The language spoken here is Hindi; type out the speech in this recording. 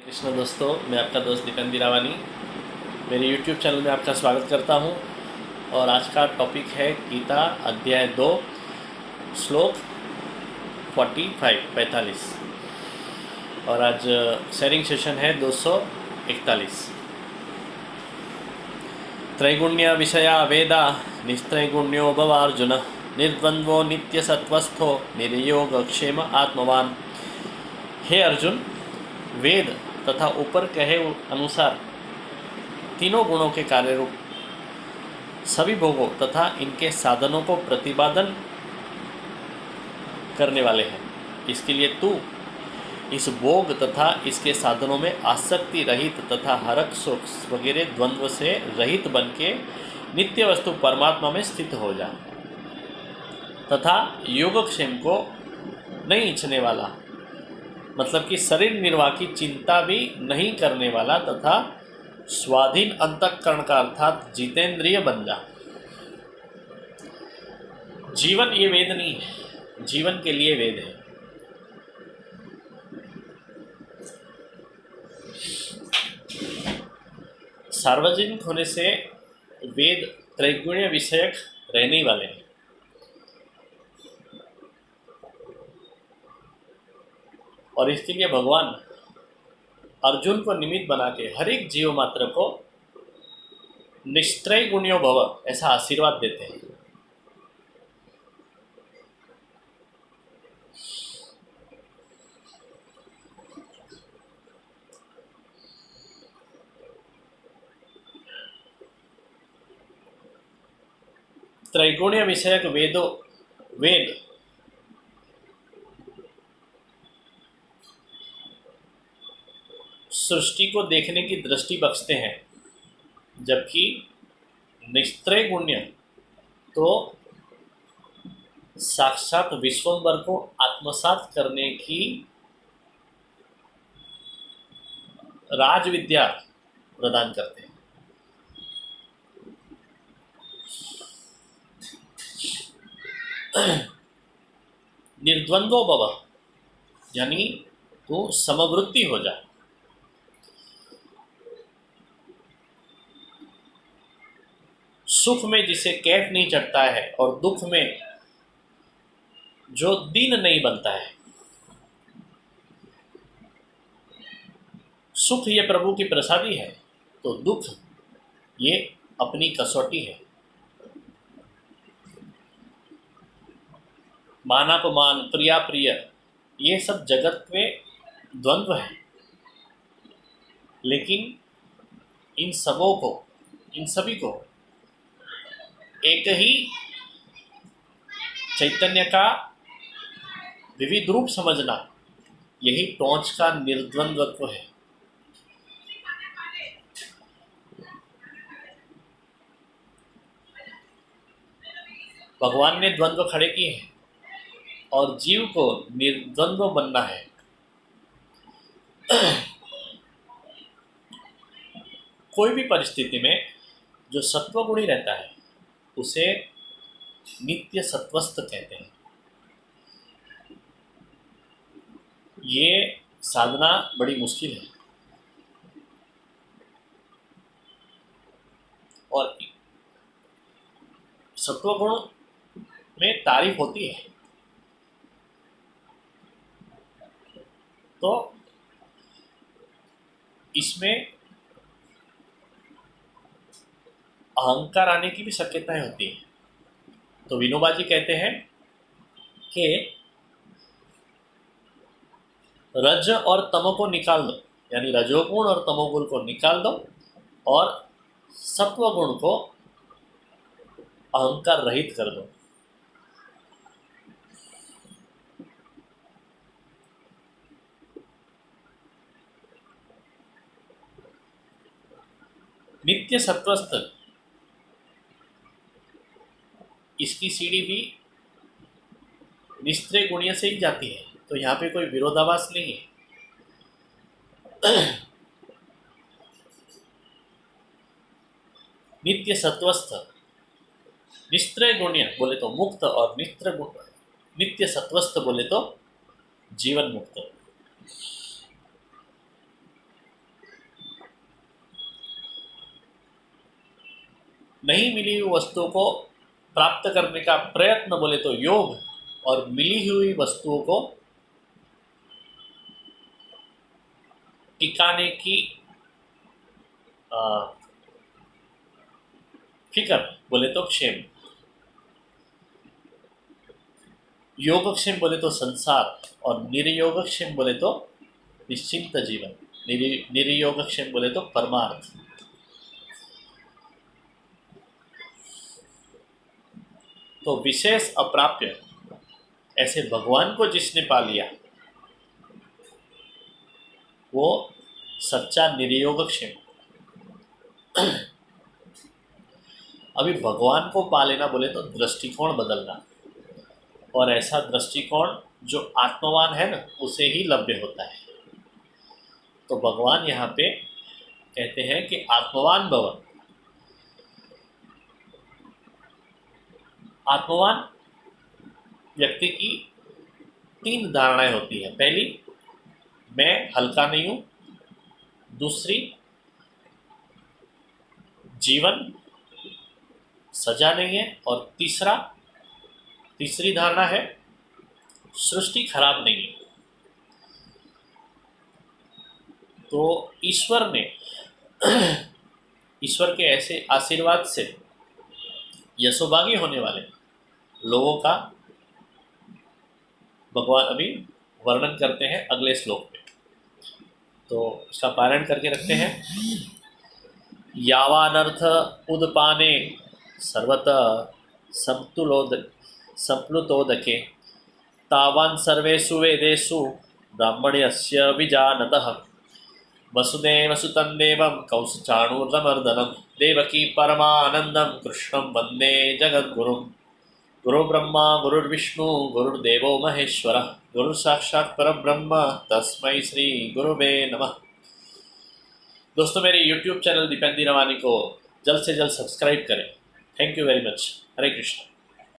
कृष्ण दोस्तों, मैं आपका दोस्त नितिन बिरावानी मेरे YouTube चैनल में आपका स्वागत करता हूं। और आज का टॉपिक है गीता अध्याय 2 श्लोक 45 और आज शेयरिंग सेशन है 241। त्रैगुण्य विषया वेदा निस्त्रैगुण्यो भव अर्जुन निर्द्वंद्वो नित्यसत्वस्थो निर्योगक्षेम आत्मवान। हे अर्जुन, वेद तथा ऊपर कहे अनुसार तीनों गुणों के कार्य रूप सभी भोगों तथा इनके साधनों को प्रतिपादन करने वाले हैं। इसके लिए तू इस भोग तथा इसके साधनों में आसक्ति रहित तथा हरक शोक वगैरह द्वंद्व से रहित बन के नित्य वस्तु परमात्मा में स्थित हो जा तथा योगक्षेम को नहीं इच्छने वाला, मतलब कि शरीर निर्वाह की चिंता भी नहीं करने वाला तथा स्वाधीन अंतःकरण का अर्थात जितेंद्रिय बन जा। जीवन ये वेद नहीं है, जीवन के लिए वेद है। सार्वजनिक होने से वेद त्रैगुण्य विषयक रहने वाले हैं। और इसके लिए भगवान अर्जुन को निमित्त बना के हर एक जीव मात्र को निस्त्रय गुण्यो भव ऐसा आशीर्वाद देते हैं। त्रैगुण्य विषयक वेद सृष्टि को देखने की दृष्टि बख्शते हैं, जबकि निस्त्रय गुण्य तो साक्षात विश्वंभर को आत्मसात करने की राज विद्या प्रदान करते हैं। निर्द्वंद्वो भव यानी तू समवृत्ति हो जा। सुख में जिसे कैफ नहीं चढ़ता है और दुख में जो दीन नहीं बनता है। सुख ये प्रभु की प्रसादी है, तो दुख ये अपनी कसौटी है। मानापमान, प्रिया प्रिय, ये सब जगत में द्वंद्व है, लेकिन इन सभी को एक ही चैतन्य का विविध रूप समझना, यही टोंच का निर्द्वंद्वत्व है। भगवान ने द्वंद्व खड़े किए हैं और जीव को निर्द्वंद्व बनना है। कोई भी परिस्थिति में जो सत्वगुणी रहता है उसे नित्य सत्वस्थ कहते हैं। ये साधना बड़ी मुश्किल है और सत्वगुण में तारीफ होती है, तो इसमें अहंकार आने की भी शक्यताएं होती है। तो विनोबा जी कहते हैं कि रज और तमो को निकाल दो, यानी रजोगुण और तमोगुण को निकाल दो और सत्वगुण को अहंकार रहित कर दो। नित्य सत्वस्थ इसकी सीढ़ी भी निस्त्रय गुण्य से ही जाती है, तो यहाँ पे कोई विरोधाभास नहीं है। नित्य सत्वस्थ, निस्त्रय गुण्य बोले तो मुक्त और नित्य सत्वस्थ बोले तो जीवन मुक्त। नहीं मिली हुई वस्तुओं को प्राप्त करने का प्रयत्न बोले तो योग, और मिली हुई वस्तुओं को टिकाने की फिक्र बोले तो क्षेम। योगक्षेम बोले तो संसार, और निर्योगक्षेम बोले तो निश्चिंत जीवन। निर्योगक्षेम बोले तो परमार्थ। तो विशेष अप्राप्य ऐसे भगवान को जिसने पा लिया वो सच्चा निर्योगक्षेम। अभी भगवान को पा लेना बोले तो दृष्टिकोण बदलना, और ऐसा दृष्टिकोण जो आत्मवान है ना उसे ही लभ्य होता है। तो भगवान यहाँ पे कहते हैं कि आत्मवान भव। आत्मवान व्यक्ति की 3 धारणाएं होती है। पहली, मैं हल्का नहीं हूँ। दूसरी, जीवन सजा नहीं है। और तीसरी धारणा है, सृष्टि खराब नहीं है। तो ईश्वर ने ईश्वर के ऐसे आशीर्वाद से यशोभागी होने वाले लोगों का भगवान अभी वर्णन करते हैं अगले श्लोक में। तो इसका पारायण करके रखते हैं। यावानर्थ उदपाने सर्वतः संप्लुतोदके तावान् सर्वेषु वेदेषु ब्राह्मण्यस्य विजानतः वसुदेवसुतं देवं कौसचाणूरमर्दनं देवकी परमानन्दं कृष्णं वन्दे जगद्गुरुं। गुरुर्ब्रह्मा गुरुर्विष्णु गुरुर्देवो महेश्वरः गुरुसाक्षात् परब्रह्म तस्मै श्री गुरुवे नमः। दोस्तों, मेरे YouTube चैनल दीपेंद्र रवानी को जल्द से जल्द सब्सक्राइब करें। Thank you very much. Hare Krishna.